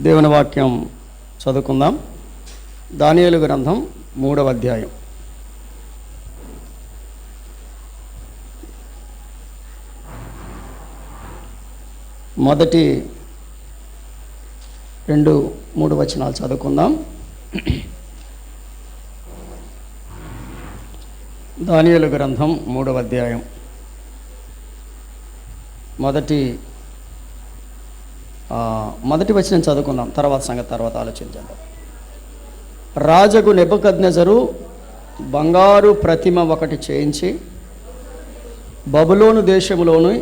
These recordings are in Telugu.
దేవుని వాక్యం చదువుకుందాం. దానియేలు గ్రంథం 3వ అధ్యాయం. మొదటి 2-3 వచనాలు చదువుకుందాం. దానియేలు గ్రంథం 3వ అధ్యాయం మొదటి వచనం చదువుకుందాం. తర్వాత సంగతి తర్వాత ఆలోచించాం. రాజగు నెబుకద్నెజరు బంగారు ప్రతిమ ఒకటి చేయించి బబులోను దేశములోని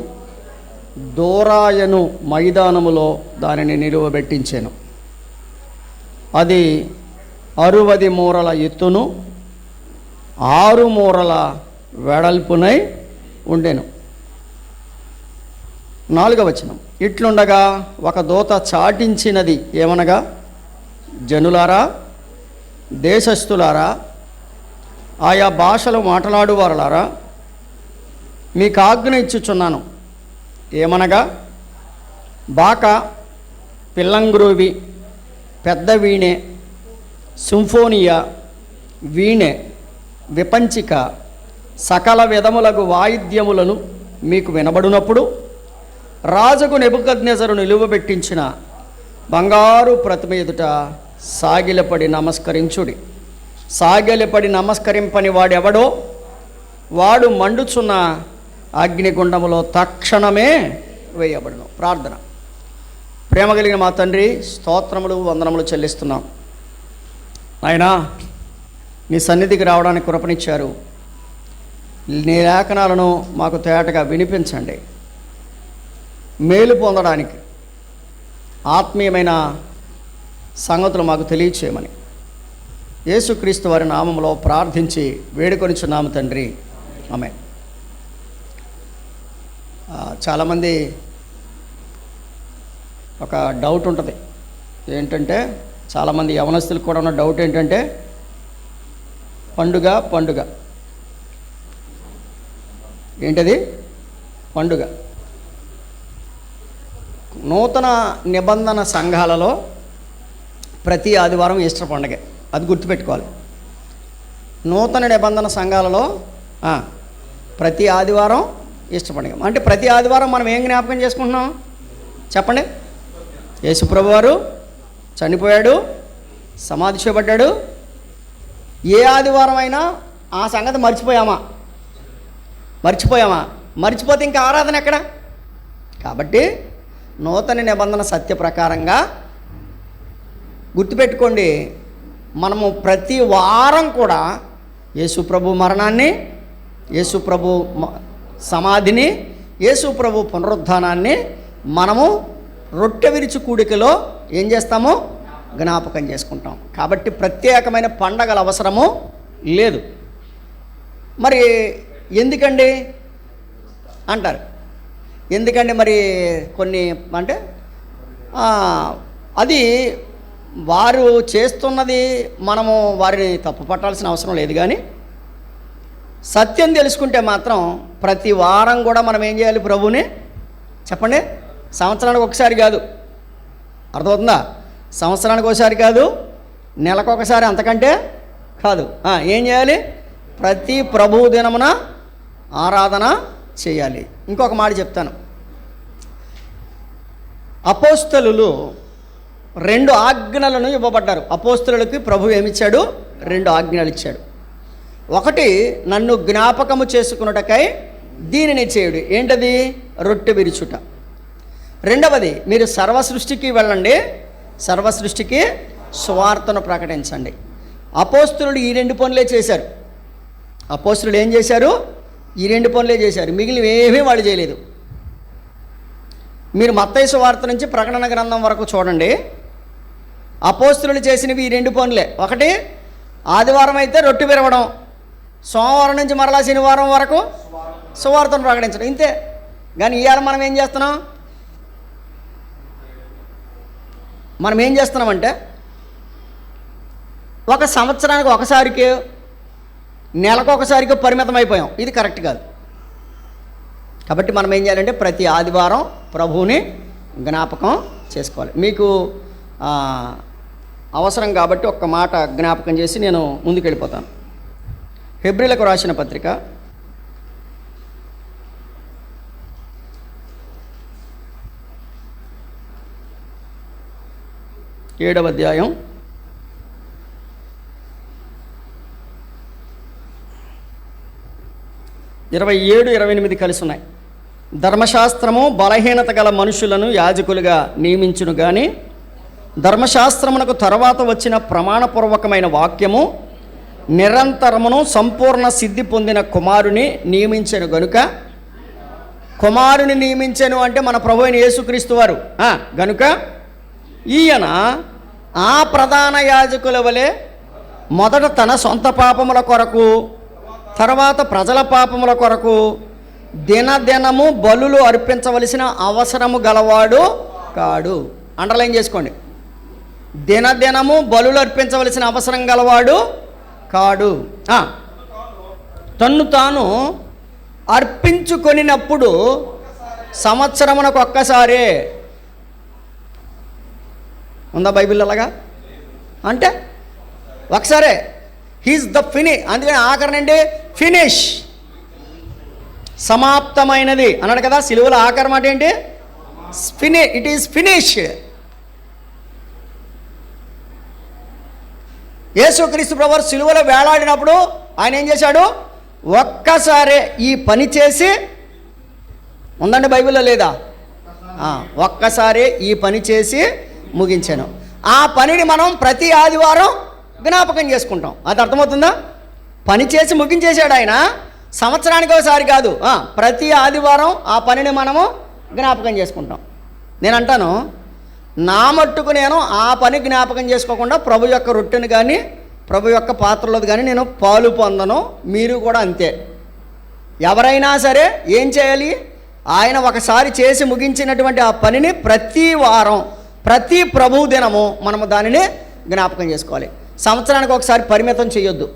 దోరాయను మైదానములో దానిని నిలువబెట్టించెను. అది 60 మూరల ఎత్తును 6 మూరల వెడల్పునై ఉండెను. 4వ వచనం. ఇట్లుండగా ఒక దూత చాటించినది ఏమనగా, జనులారా, దేశస్థులారా, ఆయా భాషలు మాట్లాడువారులారా, మీకు ఆజ్ఞ ఇచ్చుచున్నాను. ఏమనగా, బాక, పిల్లంగ్రూవి, పెద్ద వీణె, సింఫోనియా, వీణె, విపంచిక, సకల విధములకు వాయిద్యములను మీకు వినబడినప్పుడు రాజుకు నెబుకద్నెజరు నిలువబెట్టించిన బంగారు ప్రతిమ ఎదుట సాగిలపడి నమస్కరించుడి. సాగిలపడి నమస్కరింపని వాడెవడో వాడు మండుచున్న అగ్నిగుండములో తక్షణమే వేయబడును. ప్రార్థన. ప్రేమ కలిగిన మా తండ్రి, స్తోత్రములు వందనములు చెల్లిస్తున్నాం. ఆయన నీ సన్నిధికి రావడానికి కృపనిచ్చారు. నీ లేఖనాలను మాకు తేటగా వినిపించండి. మేలు పొందడానికి ఆత్మీయమైన సంగతులు మాకు తెలియచేయమని యేసుక్రీస్తు వారి నామములో ప్రార్థించి వేడుకొనిచున్నాము తండ్రి, ఆమేన్. చాలామంది ఒక డౌట్ ఉంటుంది. ఏంటంటే, చాలామంది యవనస్తులకు కూడా ఉన్న డౌట్ ఏంటంటే, పండుగ ఏంటది? పండుగ. నూతన నిబంధన సంఘాలలో ప్రతి ఆదివారం ఈస్టర్ పండుగ, అది గుర్తుపెట్టుకోవాలి. నూతన నిబంధన సంఘాలలో ప్రతి ఆదివారం ఈస్టర్ పండుగ. అంటే ప్రతి ఆదివారం మనం ఏం జ్ఞాపకం చేసుకుంటున్నాం చెప్పండి? యేసుప్రభు వారు చనిపోయాడు, సమాధి చేయబడ్డాడు. ఏ ఆదివారం అయినా ఆ సంగతి మర్చిపోయామా? మర్చిపోతే ఇంకా ఆరాధన ఎక్కడ? కాబట్టి నూతన నిబంధన సత్య ప్రకారంగా గుర్తుపెట్టుకోండి, మనము ప్రతి వారం కూడా యేసుప్రభు మరణాన్ని, యేసుప్రభు సమాధిని, యేసుప్రభు పునరుద్ధానాన్ని మనము రొట్టె విరుచు కూడికలో ఏం చేస్తాము? జ్ఞాపకం చేసుకుంటాం. కాబట్టి ప్రత్యేకమైన పండగల అవసరము లేదు. మరి ఎందుకండి అంటారు. ఎందుకంటే మరి కొన్ని అంటే అది వారు చేస్తున్నది మనము వారిని తప్పు పట్టాల్సిన అవసరం లేదు. కానీ సత్యం తెలుసుకుంటే మాత్రం ప్రతి వారం కూడా మనం ఏం చేయాలి? ప్రభువుని చెప్పండి. సంవత్సరానికి ఒకసారి కాదు, అర్థమవుతుందా? సంవత్సరానికి ఒకసారి కాదు, నెలకు ఒకసారి, అంతకంటే కాదు. ఏం చేయాలి? ప్రతి ప్రభువు దినమున ఆరాధన చేయాలి. ఇంకొక మాట చెప్తాను. అపోస్తలులు 2 ఆజ్ఞలను ఇవ్వబడ్డారు. అపోస్తలులకి ప్రభు ఏమిచ్చాడు? 2 ఆజ్ఞలు ఇచ్చాడు. ఒకటి, నన్ను జ్ఞాపకము చేసుకున్నటకై దీనిని చేయుడు. ఏంటది? రొట్టె విరుచుట. రెండవది, మీరు సర్వసృష్టికి వెళ్ళండి, సర్వసృష్టికి సువార్తను ప్రకటించండి. అపోస్తలులు ఈ 2 పనులే చేశారు. అపోస్తలులు ఏం చేశారు? ఈ 2 పనులే చేశారు. మిగిలిన ఏమీ వాళ్ళు చేయలేదు. మీరు మత్తయి సువార్త నుంచి ప్రకటన గ్రంథం వరకు చూడండి. అపోస్తలులు చేసినవి ఈ 2 పనులే. ఒకటి, ఆదివారం అయితే రొట్టె విరవడం, సోమవారం నుంచి మరలా శనివారం వరకు సువార్తను ప్రకటించడం, ఇంతే. కానీ ఇవాళ మనం ఏం చేస్తున్నామంటే ఒక సంవత్సరానికి ఒకసారికి, నెలకు ఒకసారికి పరిమితం అయిపోయాం. ఇది కరెక్ట్ కాదు. కాబట్టి మనం ఏం చేయాలంటే ప్రతి ఆదివారం ప్రభువుని జ్ఞాపకం చేసుకోవాలి. మీకు అవసరం కాబట్టి ఒక్క మాట జ్ఞాపకం చేసి నేను ముందుకు వెళ్ళిపోతాను. హెబ్రీలకు రాసిన పత్రిక 7వ అధ్యాయం 27-28 కలిసి ఉన్నాయి. ధర్మశాస్త్రము బలహీనత గల మనుషులను యాజకులుగా నియమించును గాని ధర్మశాస్త్రమునకు తర్వాత వచ్చిన ప్రమాణపూర్వకమైన వాక్యము నిరంతరమును సంపూర్ణ సిద్ధి పొందిన కుమారుని నియమించెను గనుక, కుమారుని నియమించెను అంటే మన ప్రభు అయిన యేసుక్రీస్తు వారు గనుక ఈయన ఆ ప్రధాన యాజకుల వలె మొదట తన సొంత పాపముల కొరకు తర్వాత ప్రజల పాపముల కొరకు దినదినము బలులు అర్పించవలసిన అవసరము గలవాడు కాడు. అండర్లైన్ చేసుకోండి. దినదినము బలులు అర్పించవలసిన అవసరం గలవాడు కాడు. తన్ను తాను అర్పించుకొనినప్పుడు సంవత్సరమునకు ఒక్కసారే. ఉందా బైబిల్ అలాగా? అంటే ఒకసారే. హీస్ ద అందుకని ఆఖరినండి ఫినిష్, సమాప్తమైనది అన్నాడు కదా. సిలువలో ఆఖరి మాట ఏంటి? It is finish. యేసుక్రీస్తు ప్రభువు సిలువలో వేలాడినప్పుడు ఆయన ఏం చేశాడు? ఒక్కసారే ఈ పని చేసి, ఉందండి బైబిల్లో లేదా? ఒక్కసారే ఈ పని చేసి ముగించాను. ఆ పనిని మనం ప్రతి ఆదివారం జ్ఞాపకం చేసుకుంటాం. అది అర్థమవుతుందా? పని చేసి ముగించేశాడు ఆయన. సంవత్సరానికి ఒకసారి కాదు, ప్రతి ఆదివారం ఆ పనిని మనము జ్ఞాపకం చేసుకుంటాం. నేను అంటాను, నా మట్టుకు నేను ఆ పని జ్ఞాపకం చేసుకోకుండా ప్రభు యొక్క రొట్టెను కానీ ప్రభు యొక్క పాత్రలోది కానీ నేను పాలు పొందను. మీరు కూడా అంతే. ఎవరైనా సరే ఏం చేయాలి? ఆయన ఒకసారి చేసి ముగించినటువంటి ఆ పనిని ప్రతి వారం, ప్రతి ప్రభు దినము మనము దానిని జ్ఞాపకం చేసుకోవాలి. సంవత్సరానికి ఒకసారి పరిమితం చేయొద్దు.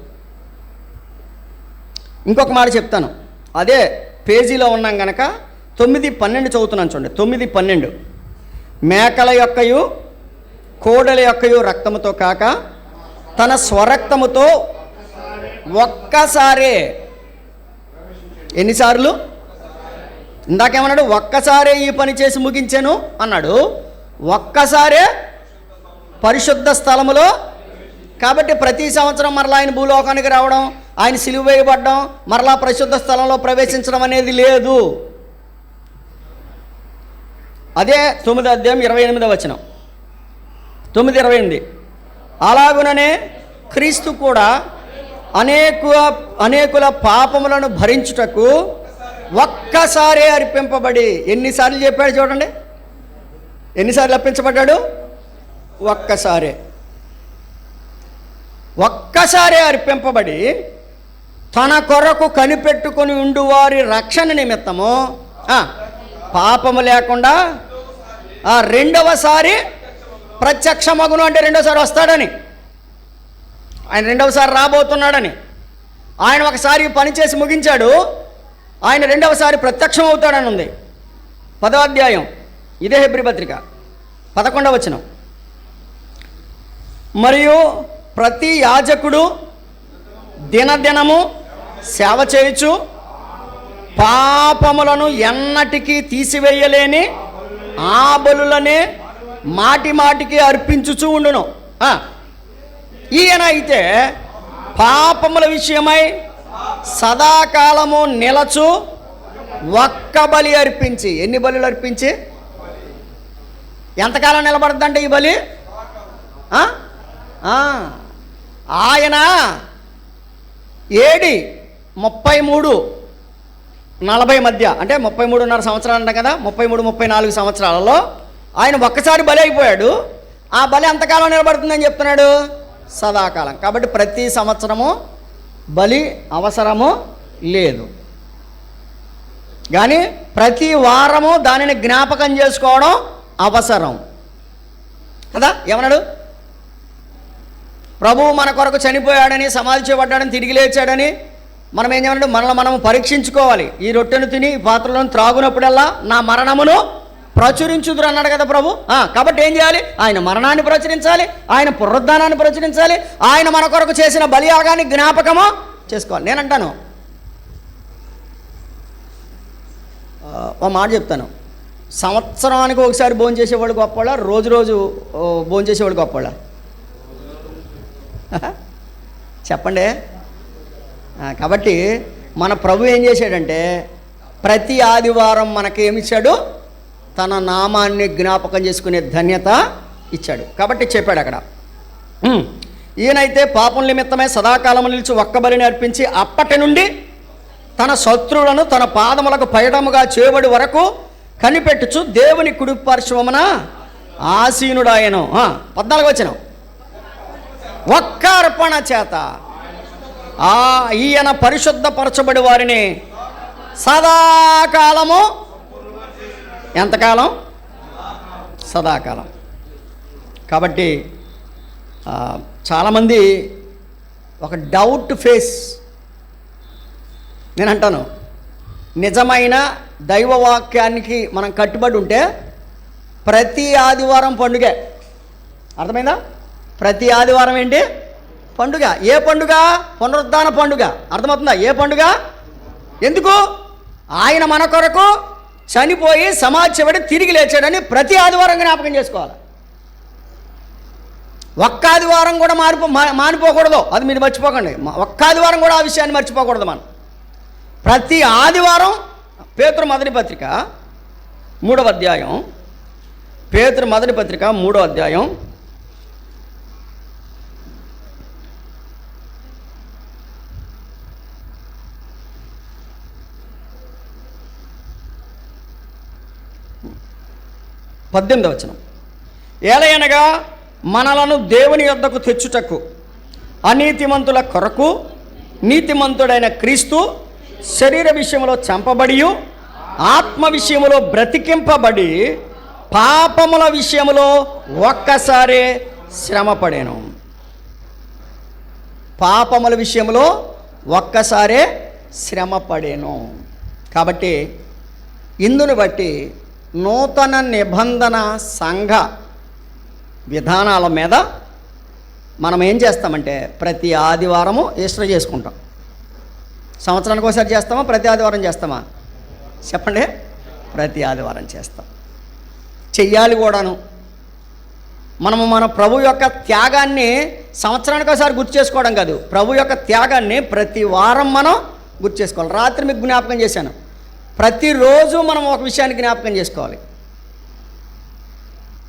ఇంకొక మాట చెప్తాను, అదే పేజీలో ఉన్నాం కనుక 9:12 చదువుతున్నాను చూడండి. 9:12 మేకల యొక్కయు కోడల యొక్కయు రక్తముతో కాక తన స్వరక్తముతో ఒక్కసారే. ఎన్నిసార్లు? ఇందాకేమన్నాడు? ఒక్కసారే ఈ పని చేసి ముగించాను అన్నాడు. ఒక్కసారే పరిశుద్ధ స్థలములో. కాబట్టి ప్రతి సంవత్సరం మరలా ఆయన భూలోకానికి రావడం, ఆయన సిలువ వేయబడడం, మరలా పరిశుద్ధ స్థలంలో ప్రవేశించడం అనేది లేదు. అదే 9వ అధ్యాయం 28వ వచనం. 9:28 అలాగుననే క్రీస్తు కూడా అనేకుల పాపములను భరించుటకు ఒక్కసారే అర్పింపబడి. ఎన్నిసార్లు చెప్పాడు చూడండి. ఎన్నిసార్లు అర్పించబడ్డాడు? ఒక్కసారే. ఒక్కసారే అర్పింపబడి తన కొరకు కనిపెట్టుకొని ఉండు వారి రక్షణ నిమిత్తము పాపము లేకుండా రెండవసారి ప్రత్యక్షమగును. అంటే రెండోసారి వస్తాడని, ఆయన రెండవసారి రాబోతున్నాడని. ఆయన ఒకసారి పని చేసి ముగించాడు, ఆయన రెండవసారి ప్రత్యక్షం అవుతాడని ఉంది. 10వ అధ్యాయం ఇదే హెబ్రీ పత్రిక 11వ వచనం. మరియు ప్రతి యాజకుడు దినదినము సేవ చేయుచు పాపములను ఎన్నటికీ తీసివేయలేని ఆ బలులనే మాటి మాటికి అర్పించుచూ ఉండును. ఈయన అయితే పాపముల విషయమై సదాకాలము నిలచు ఒక్క బలి అర్పించి. ఎన్ని బలులు అర్పించి? ఎంతకాలం నిలబడద్దంటే ఈ బలి? ఆయన 33-40 మధ్య, అంటే 33.5 సంవత్సరాలు అంట కదా, 33-34 సంవత్సరాలలో ఆయన ఒక్కసారి బలి అయిపోయాడు. ఆ బలి ఎంతకాలం నిలబడుతుందని చెప్తున్నాడు? సదాకాలం. కాబట్టి ప్రతి సంవత్సరము బలి అవసరము లేదు, కానీ ప్రతి వారము దానిని జ్ఞాపకం చేసుకోవడం అవసరం కదా. ఏమన్నాడు? ప్రభువు మన కొరకు చనిపోయాడని, సమాధి చేయబడ్డాడని, తిరిగి లేచాడని మనం ఏం చేయమంటే మనల్ని మనము పరీక్షించుకోవాలి. ఈ రొట్టెను తిని ఈ పాత్రలను త్రాగునప్పుడల్లా నా మరణమును ప్రచురించుదురు అన్నాడు కదా ప్రభు. కాబట్టి ఏం చేయాలి? ఆయన మరణాన్ని ప్రచురించాలి, ఆయన పునరుద్ధానాన్ని ప్రచురించాలి, ఆయన మన కొరకు చేసిన బలియాగాన్ని జ్ఞాపకము చేసుకోవాలి. నేనంటాను, ఒక మాట చెప్తాను, సంవత్సరానికి ఒకసారి భోజనం చేసేవాళ్ళు గొప్పవాళ్ళ, రోజు రోజు భోజనం చేసేవాళ్ళు గొప్పవాళ్ళ? చెప్పండి. కాబట్టి మన ప్రభు ఏం చేశాడంటే ప్రతి ఆదివారం మనకి ఏమిచ్చాడు? తన నామాన్ని జ్ఞాపకం చేసుకునే ధన్యత ఇచ్చాడు. కాబట్టి చెప్పాడు అక్కడ, ఈయనైతే పాపం నిమిత్తమే సదాకాలం నిలిచి ఒక్క బలిని అర్పించి అప్పటి నుండి తన శత్రువులను తన పాదములకు పయటముగా చేయబడి వరకు కనిపెట్టుచు దేవుని కుడి పార్శ్వమున ఆసీనుడాయను. 14 వచనం, ఒక్క అర్పణ చేత ఈయన పరిశుద్ధపరచబడి వారిని సదాకాలము, ఎంతకాలం? సదాకాలం. కాబట్టి చాలామంది ఒక డౌట్ ఫేస్, నేను అంటాను, నిజమైన దైవవాక్యానికి మనం కట్టుబడి ఉంటే ప్రతి ఆదివారం పండుగ. అర్థమైందా? ప్రతి ఆదివారం ఏంటి? పండుగ. ఏ పండుగ? పునరుద్ధాన పండుగ. అర్థమవుతుందా? ఏ పండుగ? ఎందుకు? ఆయన మన కొరకు చనిపోయి సమాధించబడి తిరిగి లేచాడని ప్రతి ఆదివారం జ్ఞాపకం చేసుకోవాలి. ఒక్క ఆదివారం కూడా మానిపోకూడదు, అది మీరు మర్చిపోకండి. ఒక్క ఆదివారం కూడా ఆ విషయాన్ని మర్చిపోకూడదు మనం. ప్రతి ఆదివారం పేతురు మొదటి పత్రిక 3వ అధ్యాయం, పేతురు మొదటి పత్రిక 3వ అధ్యాయం 18వ వచనం, ఏలయనగా మనలను దేవుని యొద్దకు తెచ్చుటకు అనీతిమంతుల కొరకు నీతిమంతుడైన క్రీస్తు శరీర విషయంలో చంపబడి ఆత్మ విషయంలో బ్రతికింపబడి పాపముల విషయంలో ఒక్కసారే శ్రమపడాను. పాపముల విషయంలో ఒక్కసారే శ్రమపడాను. కాబట్టి ఇందును బట్టి నూతన నిబంధన సంఘ విధానాల మీద మనం ఏం చేస్తామంటే ప్రతి ఆదివారము ఈస్టర్ చేసుకుంటాం. సంవత్సరానికి ఒకసారి చేస్తామా? ప్రతి ఆదివారం చేస్తామా? చెప్పండి. ప్రతి ఆదివారం చేస్తాం. చెయ్యాలి కూడాను. మనము మన ప్రభు యొక్క త్యాగాన్ని సంవత్సరానికి ఒకసారి గుర్తు చేసుకోవడం కాదు, ప్రభు యొక్క త్యాగాన్ని ప్రతి వారం మనం గుర్తు చేసుకోవాలి. రాత్రి మీకు జ్ఞాపకం చేశాను, ప్రతిరోజు మనం ఒక విషయాన్ని జ్ఞాపకం చేసుకోవాలి.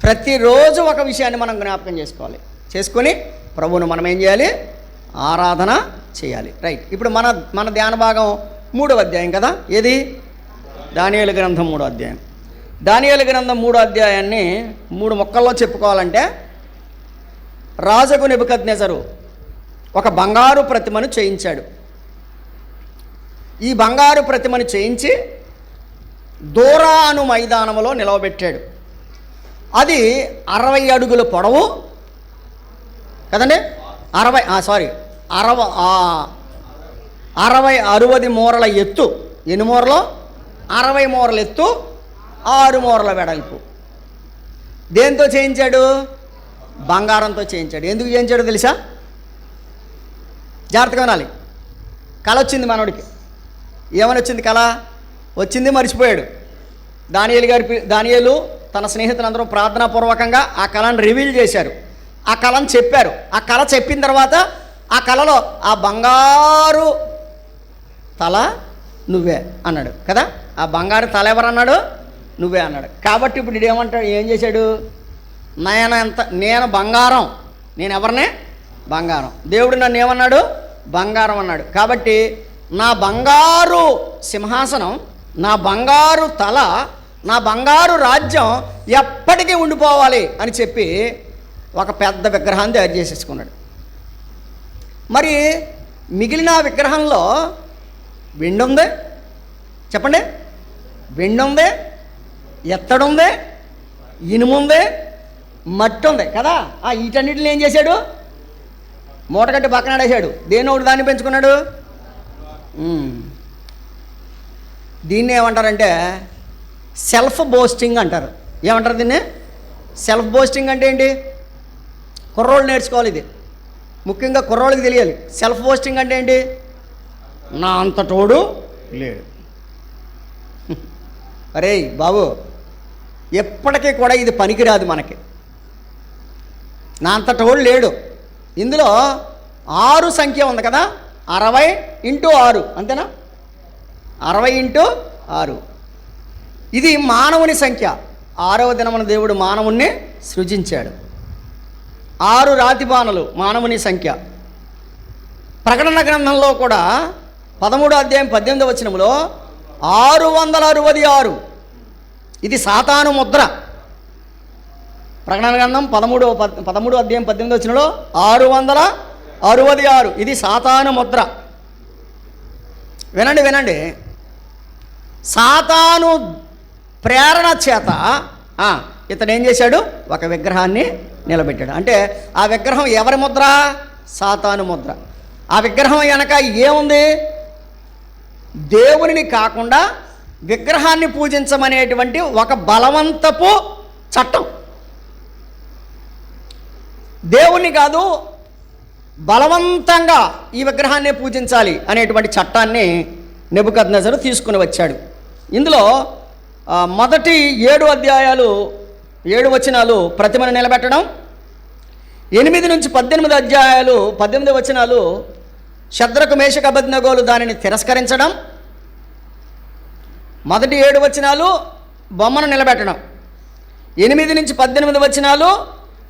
ప్రతిరోజు ఒక విషయాన్ని మనం జ్ఞాపకం చేసుకోవాలి. చేసుకొని ప్రభువును మనం ఏం చేయాలి? ఆరాధన చేయాలి. రైట్. ఇప్పుడు మన ధ్యాన భాగం 3వ అధ్యాయం కదా. ఏది? దానియేలు గ్రంథం 3వ అధ్యాయం. దానియేలు గ్రంథం 3వ అధ్యాయాన్ని 3 ముక్కల్లో చెప్పుకోవాలంటే, రాజుకు నెబుకద్నెజరు ఒక బంగారు ప్రతిమను చేయించాడు. ఈ బంగారు ప్రతిమను చేయించి దూరా అను మైదానములో నిలవబెట్టాడు. అది 60 అడుగుల పొడవు కదండి, 60 మూరల ఎత్తు, ఎన్ని మూరలు? 60 మూరల ఎత్తు, 6 మూరల వెడల్పు. దేంతో చేయించాడు? బంగారంతో చేయించాడు. ఎందుకు చేయించాడో తెలుసా? జాగ్రత్తగా వినాలి. కళ వచ్చింది మనోడికి. ఏమని వచ్చింది కళ? వచ్చింది, మర్చిపోయాడు. దానియేలు తన స్నేహితులందరూ ప్రార్థనాపూర్వకంగా ఆ కళను రివీల్ చేశారు, ఆ కళను చెప్పారు. ఆ కళ చెప్పిన తర్వాత ఆ కళలో ఆ బంగారు తల నువ్వే అన్నాడు కదా. ఆ బంగారు తల ఎవరన్నాడు? నువ్వే అన్నాడు. కాబట్టి ఇప్పుడు ఇదేమంటాడు? ఏం చేశాడు? నేను బంగారం, నేను ఎవరినే? బంగారం. దేవుడు నన్ను ఏమన్నాడు? బంగారం అన్నాడు. కాబట్టి నా బంగారు సింహాసనం, నా బంగారు తల, నా బంగారు రాజ్యం ఎప్పటికీ ఉండిపోవాలి అని చెప్పి ఒక పెద్ద విగ్రహాన్ని తయారు చేసేసుకున్నాడు. మరి మిగిలిన విగ్రహంలో వెండి ఉంది, చెప్పండి, వెండి ఉంది, ఎత్తడి ఉంది, ఇనుము ఉంది, మట్టి ఉంది కదా. వీటన్నిటిని ఏం చేశాడు? మూటగట్టి పక్కన ఆడేశాడు. దేనోడు దాన్ని పెంచుకున్నాడు. దీన్ని ఏమంటారంటే సెల్ఫ్ బోస్టింగ్ అంటారు. ఏమంటారు దీన్ని? సెల్ఫ్ బోస్టింగ్ అంటే ఏంటి? కుర్రోళ్ళు నేర్చుకోవాలి ఇది, ముఖ్యంగా కుర్రోళ్ళకి తెలియాలి. సెల్ఫ్ బోస్టింగ్ అంటే ఏంటి? నా అంతటోడు లేడు. అరే బాబు, ఎప్పటికీ కూడా ఇది పనికిరాదు మనకి. నా అంతటోడు లేడు. ఇందులో 6 సంఖ్య ఉంది కదా, 60 × 6 అంతేనా? 60 × 6 ఇది మానవుని సంఖ్య. 6వ దినమున దేవుడు మానవుణ్ణి సృజించాడు. 6 రాతి బాణలు మానవుని సంఖ్య. ప్రకటన గ్రంథంలో కూడా 13వ అధ్యాయం 18వ వచనంలో 666 ఇది సాతాను ముద్ర. ప్రకటన గ్రంథం 13వ అధ్యాయం 18వ వచనంలో 666 ఇది సాతాను ముద్ర. వినండి వినండి, సాతాను ప్రేరణ చేత ఇతను ఏం చేశాడు? ఒక విగ్రహాన్ని నిలబెట్టాడు. అంటే ఆ విగ్రహం ఎవరి ముద్ర? సాతాను ముద్ర. ఆ విగ్రహం వెనక ఏముంది? దేవునిని కాకుండా విగ్రహాన్ని పూజించమనేటువంటి ఒక బలవంతపు చట్టం. దేవుణ్ణి కాదు, బలవంతంగా ఈ విగ్రహాన్ని పూజించాలి అనేటువంటి చట్టాన్ని నెబుకద్నెజరు తీసుకుని వచ్చాడు. ఇందులో మొదటి 7 అధ్యాయాలు 7 వచనాలు ప్రతిమను నిలబెట్టడం, 8 నుంచి 18 అధ్యాయాలు 18 వచనాలు షద్రకు మేషకు అబేద్నెగోలు దానిని తిరస్కరించడం, మొదటి 7 వచనాలు బొమ్మను నిలబెట్టడం, 8 నుంచి 18 వచనాలు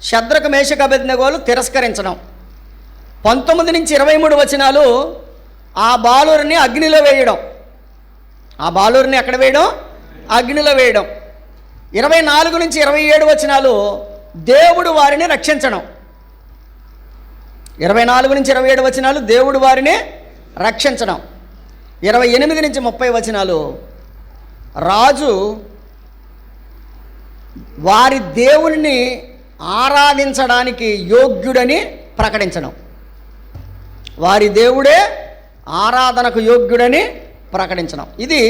షద్రకు మేషకు అబేద్నెగోలు తిరస్కరించడం, 19 నుంచి 23 వచనాలు ఆ బాలురిని అగ్నిలో వేయడం. ఆ బాలురిని ఎక్కడ వేయడం? అగ్నిలో వేయడం. 24 నుంచి 27 వచనాలు దేవుడు వారిని రక్షించడం. 24 నుంచి 27 వచనాలు దేవుడు వారిని రక్షించడం. 28 నుంచి 30 వచనాలు రాజు వారి దేవుడిని ఆరాధించడానికి యోగ్యుడని ప్రకటించడం. వారి దేవుడే ఆరాధనకు యోగ్యుడని ప్రకటించడం. ఇది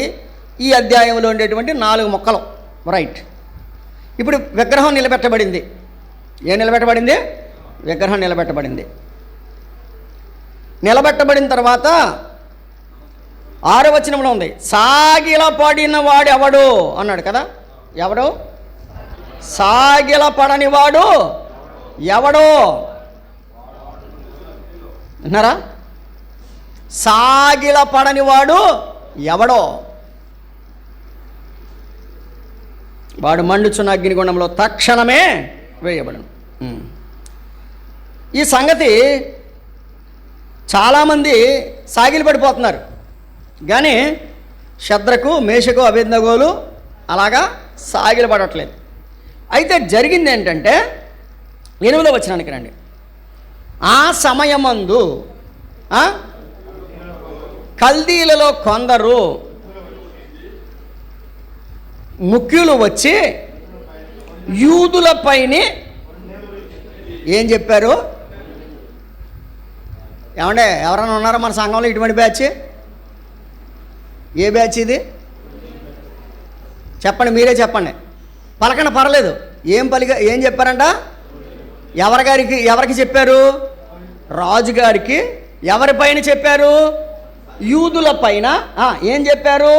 ఈ అధ్యాయంలో ఉండేటువంటి 4 ముక్కలు. రైట్. ఇప్పుడు విగ్రహం నిలబెట్టబడింది. ఏం నిలబెట్టబడింది? విగ్రహం నిలబెట్టబడింది. నిలబెట్టబడిన తర్వాత 6వ వచనంలో ఉంది, సాగిలపడిన వాడు ఎవడు అన్నాడు కదా. ఎవడు? సాగిలపడని వాడు ఎవడో విన్నారా? సాగిలపడని వాడు ఎవడో, వాడు మండుచున్న అగ్నిగుండంలో తక్షణమే వేయబడను. ఈ సంగతి చాలామంది సాగిలి పడిపోతున్నారు, కానీ షద్రకు మేషకు అబేద్నెగోలు అలాగా సాగిలి పడట్లేదు. అయితే జరిగింది ఏంటంటే 8వ వచనానికి రండి. ఆ సమయమందు కల్దీలలో కొందరు ముఖ్యులు వచ్చి యూదులపైని ఏం చెప్పారు? ఏమంటే ఎవరైనా ఉన్నారా మన సంఘంలో ఇటువంటి బ్యాచ్? ఏ బ్యాచ్ ఇది? చెప్పండి, మీరే చెప్పండి. పలకండి, పర్లేదు. ఏం చెప్పారంట? ఎవరికి చెప్పారు? రాజుగారికి. ఎవరిపైన చెప్పారు? యూదుల పైన. ఏం చెప్పారు?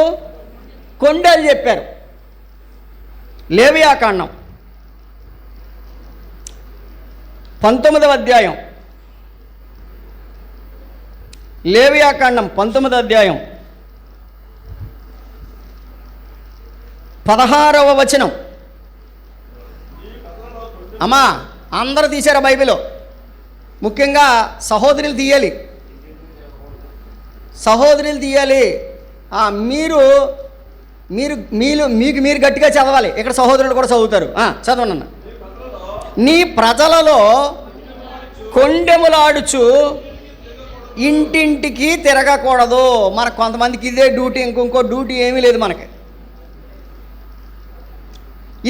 కొండలు చెప్పారు. లేవియాకాండం 19వ అధ్యాయం, లేవియాకాండం 19వ అధ్యాయం 16వ వచనం. అమ్మా, అందరూ తీశారా బైబిల్? ముఖ్యంగా సహోదరులు తీయాలి, సహోదరులు తీయాలి. మీరు గట్టిగా చదవాలి. ఇక్కడ సహోదరులు కూడా చదువుతారు. చదవనన్న. నీ ప్రజలలో కొండెములాడుచు ఇంటింటికి తిరగకూడదు. మనకు కొంతమందికి ఇదే డ్యూటీ, ఇంకో డ్యూటీ ఏమీ లేదు మనకి.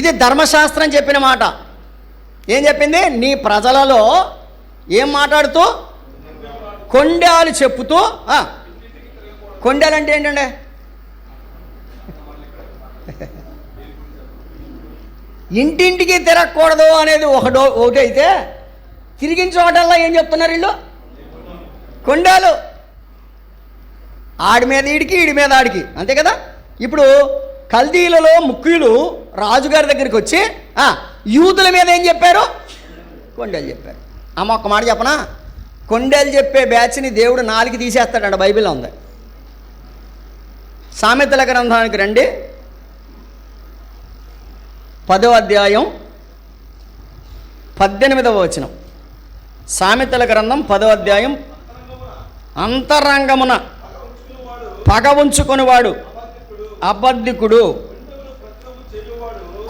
ఇది ధర్మశాస్త్రం చెప్పిన మాట. ఏం చెప్పింది? నీ ప్రజలలో ఏం మాట్లాడుతూ? కొండాలు చెప్పుతూ. కొండాలు అంటే ఏంటండి? ఇంటింటికి తిరగకూడదు అనేది ఒకటైతే తిరిగిన చోటల్లా ఏం చెప్తున్నారు వీళ్ళు? కొండాలు. ఆడి మీద ఈడికి, ఈడి మీద ఆడికి, అంతే కదా. ఇప్పుడు కల్దీలలో ముఖ్యులు రాజుగారి దగ్గరికి వచ్చి యూదుల మీద ఏం చెప్పారు? కొండేలు చెప్పారు. అమ్మ ఒక్క మాట చెప్పనా, కొండేలు చెప్పే బ్యాచ్ని దేవుడు 4 తీసేస్తాడంట, బైబిల్లో ఉంది. సామెతల గ్రంథానికి రండి, 10వ అధ్యాయం 18వ వచనం. సామెతల గ్రంథం 10వ అధ్యాయం. అంతరంగమున పగ ఉంచుకొనివాడు అబద్ధికుడు,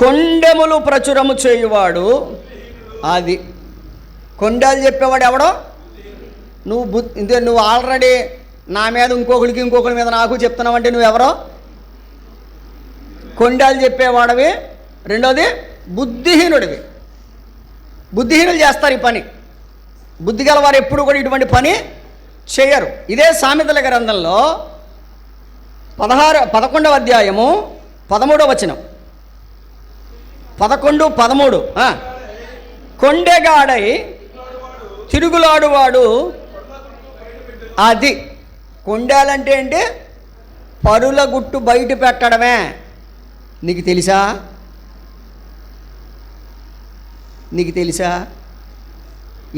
కొండెములు ప్రచురము చేయువాడు. అది కొండలు చెప్పేవాడు ఎవడో? నువ్వు ఆల్రెడీ నా మీద ఇంకొకరి మీద నాకు చెప్తున్నావంటే నువ్వెవరో? కొండలు చెప్పేవాడవి. రెండోది బుద్ధిహీనుడివి. బుద్ధిహీనులు చేస్తారు ఈ పని. బుద్ధి గలవారు ఎప్పుడు కూడా ఇటువంటి పని చేయరు. ఇదే సామెతల గ్రంథంలో 11వ అధ్యాయము 13వ వచనం. 11, 13. కొండెగాడై తిరుగులాడువాడు. అది కొండాలంటే ఏంటి? పరుల గుట్టు బయట పెట్టడమే. నీకు తెలుసా?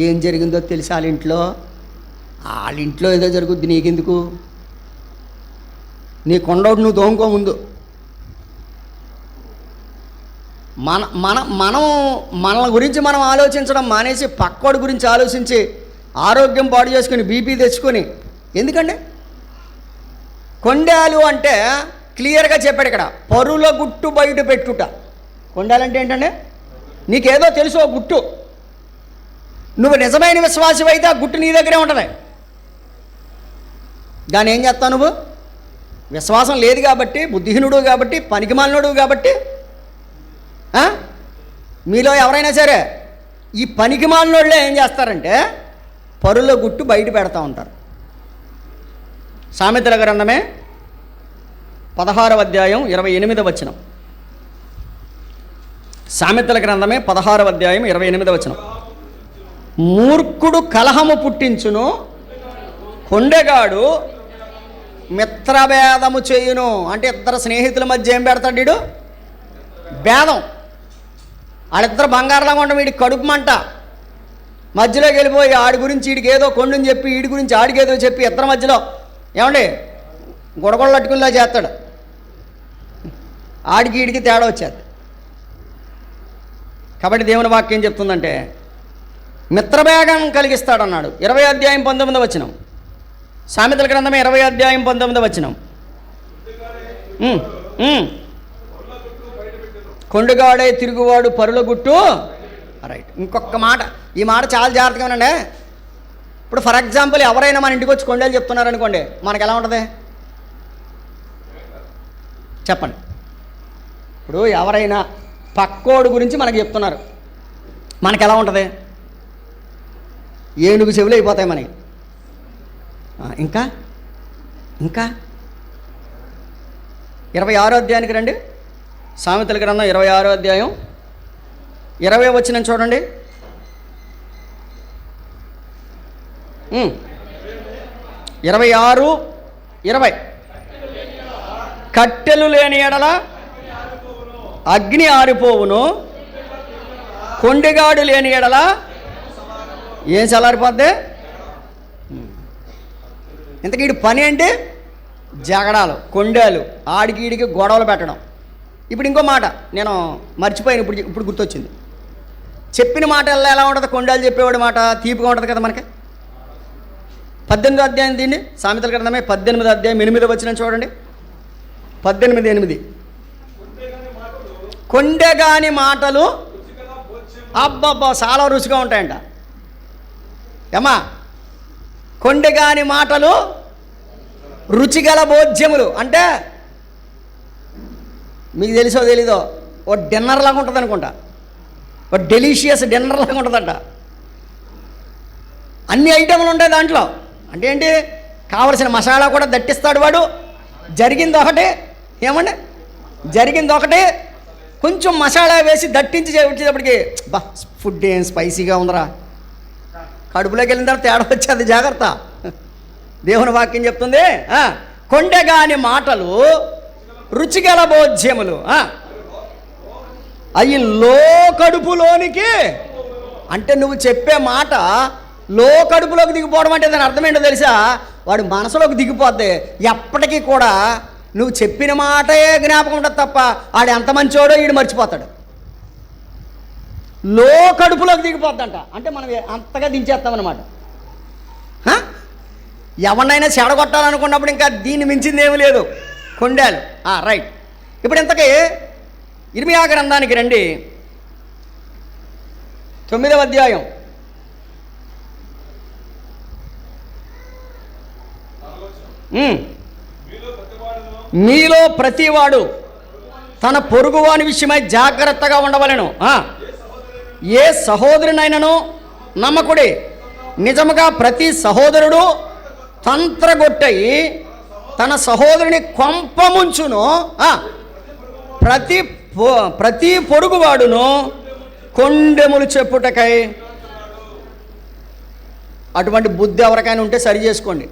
ఏం జరిగిందో తెలుసా? వాళ్ళ ఇంట్లో ఏదో జరుగుద్ది, నీకెందుకు? నీ కొండోటి నువ్వు తోముకో ముందు. మన గురించి మనం ఆలోచించడం మానేసి పక్కోడి గురించి ఆలోచించి ఆరోగ్యం పాడు చేసుకుని బీపీ తెచ్చుకొని ఎందుకండి? కొండాలు అంటే క్లియర్గా చెప్పాడు ఇక్కడ, పరుల గుట్టు బయట పెట్టుట. కొండాలంటే ఏంటంటే నీకేదో తెలుసు ఓ గుట్టు, నువ్వు నిజమైన విశ్వాసం అయితే ఆ గుట్టు నీ దగ్గరే ఉంటుంది. దాన్ని ఏం చేస్తావు నువ్వు? విశ్వాసం లేదు కాబట్టి, బుద్ధిహీనుడు కాబట్టి, పనికిమాలినోడు కాబట్టి. మీలో ఎవరైనా సరే ఈ పనికిమాలినోళ్ళే ఏం చేస్తారంటే పరుల గుట్టు బయట పెడతా ఉంటారు. సామెతల గ్రంథమే 16వ అధ్యాయం 28వ వచనం. సామెతల గ్రంథమే 16వ అధ్యాయం 28వ వచనం. మూర్ఖుడు కలహము పుట్టించును, కొండెగాడు మిత్రభేదము చేయును. అంటే ఇద్దరు స్నేహితుల మధ్య ఏం పెడతాడు వీడు? భేదం. వాళ్ళిద్దరు బంగారులాగా ఉండడం, వీడికి కడుపు మంట. మధ్యలోకి వెళ్ళిపోయి ఆడి గురించి వీడికి ఏదో కొండని చెప్పి, వీడి గురించి ఆడికి ఏదో చెప్పి ఇద్దరి మధ్యలో ఏమండి గొడగొడలు అట్టుకునేలా చేస్తాడు. ఆడికి వీడికి తేడా వచ్చేది. కాబట్టి దేవుని వాక్యం చెప్తుందంటే మిత్రభేదం కలిగిస్తాడన్నాడు. 20వ అధ్యాయం 19వ వచనం. సామెతల గ్రంథమే 20వ అధ్యాయం 19వ వచనం. కొండగాడే తిరుగువాడు పరుల గుట్టు. రైట్. ఇంకొక మాట, ఈ మాట చాలా జాగ్రత్తగా ఉండండి. ఇప్పుడు ఫర్ ఎగ్జాంపుల్ ఎవరైనా మన ఇంటికి వచ్చి కొండలు చెప్తున్నారనుకోండి, మనకు ఎలా ఉంటుంది చెప్పండి? ఇప్పుడు ఎవరైనా పక్కోడు గురించి మనకు చెప్తున్నారు, మనకు ఎలా ఉంటుంది? ఏనుగు చెవులు అయిపోతాయి మనకి. ఇంకా 26వ అధ్యాయానికి రండి. సామెతల గ్రంథం 26వ అధ్యాయం 20వ వచనం చూడండి. 26:20. కట్టెలు లేని ఎడల అగ్ని ఆరిపోవును, కొండెగాడు లేని ఎడల ఏం చల్లారిపోద్ది? ఇంతకీ పని ఏంటి? జగడాలు, కొండేలు, ఆడికి ఈడికి గొడవలు పెట్టడం. ఇప్పుడు ఇంకో మాట నేను మర్చిపోయాను, ఇప్పుడు గుర్తొచ్చింది. చెప్పిన మాట ఎలా ఉంటుంది? కొండలు చెప్పేవాడు మాట తీపిగా ఉంటుంది కదా మనకి. 18వ అధ్యాయం దీన్ని సామెతల గ్రంథమే 18వ అధ్యాయం 8వ వచనం చూడండి. 18:8. కొండెగాని మాటలు అబ్బబ్బా చాలా రుచిగా ఉంటాయంట. ఏమా? కొండెగాని మాటలు రుచిగల భోజ్యములు. అంటే మీకు తెలుసో తెలీదో ఓ డిన్నర్ లాగా ఉంటుంది అనుకుంటా, ఓ డెలీషియస్ డిన్నర్ లాగా ఉంటుందంట. అన్ని ఐటెంలు ఉంటాయి దాంట్లో. అంటే ఏంటి? కావలసిన మసాలా కూడా దట్టిస్తాడు వాడు. జరిగింది ఒకటి, ఏమండి? జరిగింది ఒకటి, కొంచెం మసాలా వేసి దట్టించి వచ్చేటప్పటికి బా ఫుడ్ ఏం స్పైసీగా ఉందరా, కడుపులోకి వెళ్ళిన తర్వాత తేడా వచ్చేది, జాగ్రత్త. దేవుని వాక్యం చెప్తుంది, కొండెగాని మాటలు రుచిగల భోజ్యములు అవి లో కడుపులోనికి. అంటే నువ్వు చెప్పే మాట లో కడుపులోకి దిగిపోవడం అంటే దాని అర్థం ఏంటో తెలుసా? వాడు మనసులోకి దిగిపోద్ది. ఎప్పటికీ కూడా నువ్వు చెప్పిన మాటే జ్ఞాపకం ఉంటుంది తప్ప ఆడు ఎంత మంచోడో వీడు మర్చిపోతాడు. లో కడుపులోకి దిగిపోద్దంట. అంటే మనం అంతగా దించేస్తామన్నమాట. ఎవరినైనా చెడగొట్టాలనుకున్నప్పుడు ఇంకా దీన్ని మించింది ఏమీ లేదు. కొండాలు రైట్. ఇప్పుడు ఇంతకీ ఇర్మియా గ్రంథానికి రండి. 9వ అధ్యాయం. మీలో ప్రతివాడు తన పొరుగువాని విషయమై జాగ్రత్తగా ఉండవలెను. ఏ సహోదరునైనను నమ్మకుడే, నిజముగా ప్రతి సహోదరుడు తంత్రగొట్టై తన సహోదరుని కొంపముంచును. ప్రతి పొరుగువాడును కొండెములు చెప్పుటకై. అటువంటి బుద్ధి ఎవరికైనా ఉంటే సరి చేసుకోండి.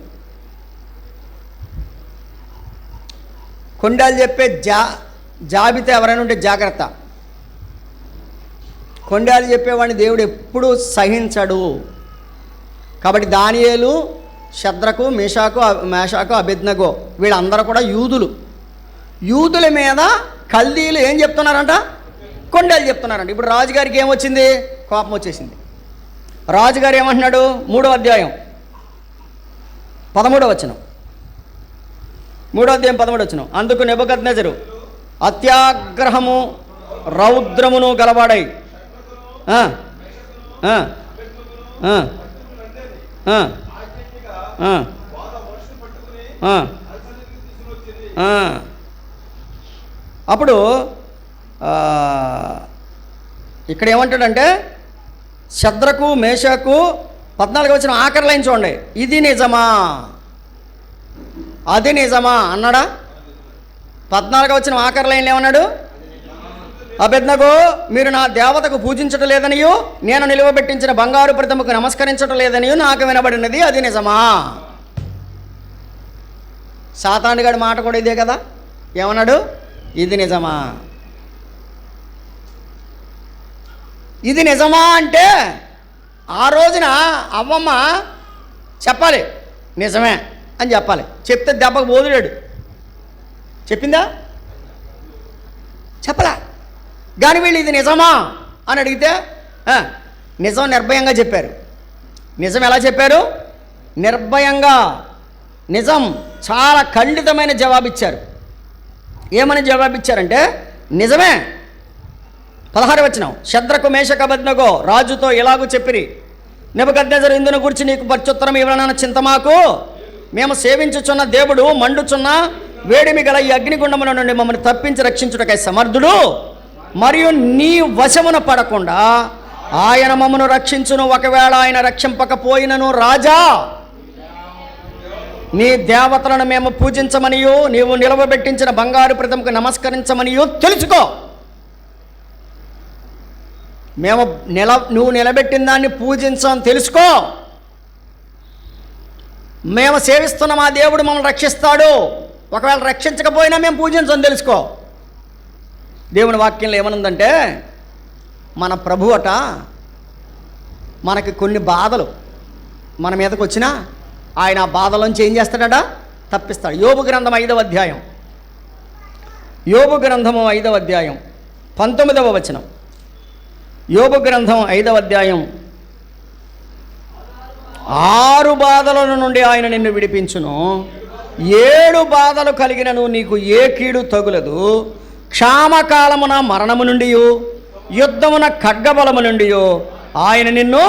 కొండాలు చెప్పే జాబితా ఎవరైనా ఉంటే జాగ్రత్త. కొండాలు చెప్పేవాడిని దేవుడు ఎప్పుడూ సహించడు. కాబట్టి దానియేలు, శద్రకు, మేషాకు, అబేద్నెగో వీళ్ళందరూ కూడా యూదుల మీద కల్దీలు ఏం చెప్తున్నారంట? కొండాలు చెప్తున్నారంట. ఇప్పుడు రాజుగారికి ఏమొచ్చింది? కోపం వచ్చేసింది. రాజుగారు ఏమంటున్నాడు? 3వ అధ్యాయం 13వ వచనం. 3వ అధ్యాయం 13వ వచనం. అందుకు నెబుకద్నెజరు అత్యాగ్రహము రౌద్రమును గలవాడై అప్పుడు ఇక్కడ ఏమంటాడంటే శద్రకు, మేషాకు 14వ వచనం ఆఖరి లైన్ చూడండి. ఇది నిజమా, అది నిజమా అన్నాడా? 14వ వచనం ఆఖరి లైన్లో ఏమన్నాడు? అబేద్నెగో, మీరు నా దేవతకు పూజించటం లేదనియో, నేను నిలువబెట్టించిన బంగారు ప్రతిమకు నమస్కరించటం లేదనియో నాకు వినబడినది, అది నిజమా? సాతానుగాడి మాట కూడా ఇదే కదా. ఏమన్నాడు? ఇది నిజమా. ఇది నిజమా అంటే ఆ రోజున అవ్వమ్మ చెప్పాలి, నిజమే అని చెప్పాలి. చెప్తే దెబ్బకు బోదుడాడు. చెప్పిందా? చెప్పలా. కానీ వీళ్ళు ఇది నిజమా అని అడిగితే నిజం నిర్భయంగా చెప్పారు. నిజం ఎలా చెప్పారు? నిర్భయంగా నిజం చాలా ఖండితమైన జవాబిచ్చారు. ఏమని జవాబిచ్చారంటే నిజమే. 16వ వచనం. శద్రకు, మేషకు, అబేద్నెగో రాజుతో ఇలాగూ చెప్పిరి, నెబుకద్నెజరు ఇందును గురించి నీకు ప్రత్యుత్తరం ఇవ్వనన్న చింత మాకు. మేము సేవించుచున్న దేవుడు మండుచున్న వేడిమి గల ఈ అగ్నిగుండముల నుండి మమ్మల్ని తప్పించి రక్షించుటకై సమర్థుడు, మరియు నీ వశమున పడకుండా ఆయన మమ్మను రక్షించును. ఒకవేళ ఆయన రక్షింపకపోయినను రాజా, నీ దేవతలను మేము పూజించమనియో, నీవు నిలవబెట్టించిన బంగారు ప్రతిమకు నమస్కరించమనియో తెలుసుకో. నువ్వు నిలబెట్టిన దాన్ని పూజించని తెలుసుకో. మేము సేవిస్తున్న మా దేవుడు మమ్మల్ని రక్షిస్తాడు. ఒకవేళ రక్షించకపోయినా మేము పూజించని తెలుసుకో. దేవుని వాక్యంలో ఏమనుందంటే, మన ప్రభువట మనకి కొన్ని బాధలు మన మీదకి వచ్చినా ఆయన ఆ బాధలోంచి ఏం చేస్తాడట? తప్పిస్తాడు. యోబు గ్రంథం 5వ అధ్యాయం. యోబు గ్రంథము 5వ అధ్యాయం 19వ వచనం. యోబు గ్రంథం 5వ అధ్యాయం. 6 బాధల నుండి ఆయన నిన్ను విడిపించును, 7 బాధలు కలిగినను నీకు ఏ కీడు తగులదు. క్షామకాలమున మరణము నుండి, యుద్ధమున ఖడ్గబలము నుండి ఆయన నిన్ను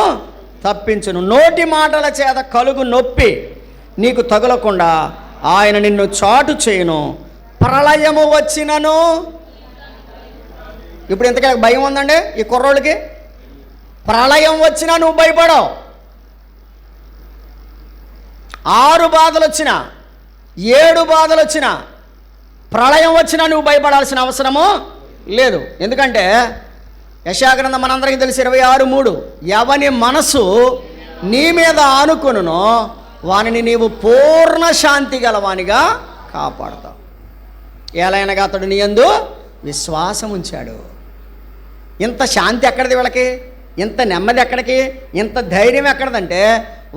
తప్పించును. నోటి మాటల చేత కలుగు నొప్పి నీకు తగులకుండా ఆయన నిన్ను చాటు చేయును. ప్రళయము వచ్చినను. ఇప్పుడు ఇంతకీ భయం ఉందండి ఈ కుర్రోళ్ళకి. ప్రళయం వచ్చినా నువ్వు భయపడవు. 6 బాధలు వచ్చినా, 7 బాధలు వచ్చినా, ప్రళయం వచ్చినా నువ్వు భయపడాల్సిన అవసరము లేదు. ఎందుకంటే యెషయా గ్రంథం మనందరికీ తెలిసి 26:3, ఎవని మనసు నీ మీద ఆనుకొనునో వానిని నీవు పూర్ణ శాంతి గలవానిగా కాపాడతావు. ఏలైనగా అతడు నీ యందు విశ్వాసం ఉంచాడు. ఇంత శాంతి ఎక్కడిది వీళ్ళకి? ఇంత నెమ్మది ఎక్కడికి? ఇంత ధైర్యం ఎక్కడిదంటే